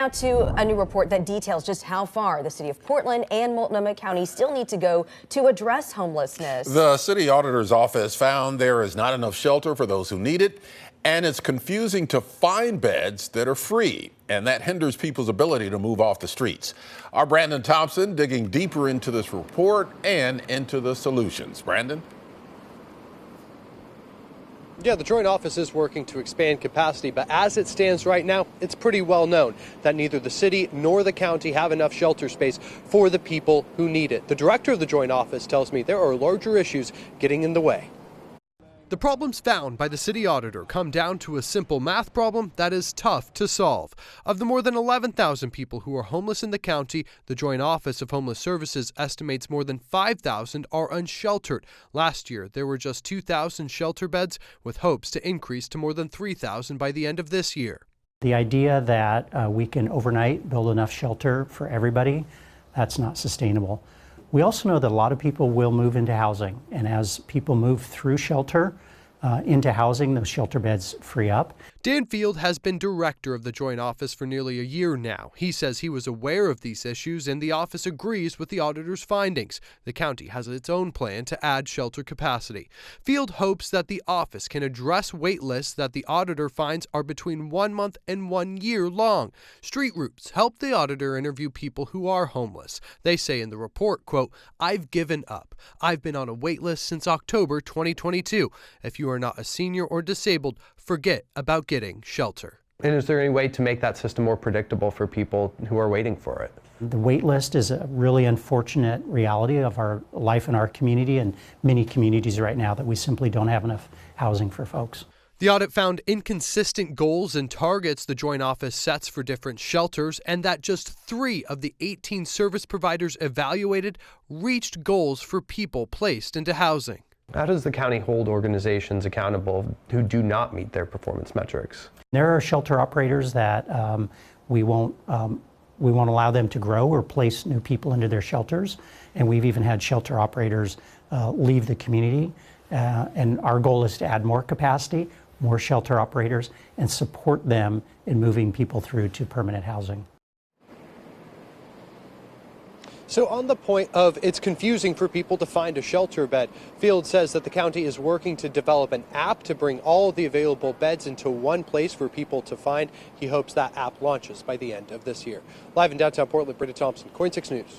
Now to a new report that details just how far the city of Portland and Multnomah County still need to go to address homelessness. The city auditor's office found there is not enough shelter for those who need it, and it's confusing to find beds that are free, and that hinders people's ability to move off the streets. Our Brandon Thompson digging deeper into this report and into the solutions. Brandon? Yeah, the Joint Office is working to expand capacity, but as it stands right now, it's pretty well known that neither the city nor the county have enough shelter space for the people who need it. The director of the Joint Office tells me there are larger issues getting in the way. The problems found by the city auditor come down to a simple math problem that is tough to solve. Of the more than 11,000 people who are homeless in the county, the Joint Office of Homeless Services estimates more than 5,000 are unsheltered. Last year, there were just 2,000 shelter beds, with hopes to increase to more than 3,000 by the end of this year. The idea that we can overnight build enough shelter for everybody, that's not sustainable. We also know that a lot of people will move into housing, and as people move through shelter into housing, those shelter beds free up. Dan Field has been director of the Joint Office for nearly a year now. He says he was aware of these issues, and the office agrees with the auditor's findings. The county has its own plan to add shelter capacity. Field hopes that the office can address wait lists that the auditor finds are between 1 month and 1 year long. Street Roots help the auditor interview people who are homeless. They say in the report, quote, "I've given up. I've been on a wait list since October 2022. If you are not a senior or disabled, forget about getting shelter." And is there any way to make that system more predictable for people who are waiting for it? The wait list is a really unfortunate reality of our life in our community and many communities right now, that we simply don't have enough housing for folks. The audit found inconsistent goals and targets the Joint Office sets for different shelters, and that just 3 of the 18 service providers evaluated reached goals for people placed into housing. How does the county hold organizations accountable who do not meet their performance metrics? There are shelter operators that we won't allow them to grow or place new people into their shelters, and we've even had shelter operators leave the community. And our goal is to add more capacity, more shelter operators, and support them in moving people through to permanent housing. So on the point of it's confusing for people to find a shelter bed, Field says that the county is working to develop an app to bring all of the available beds into one place for people to find. He hopes that app launches by the end of this year. Live in downtown Portland, Britta Thompson, KOIN 6 News.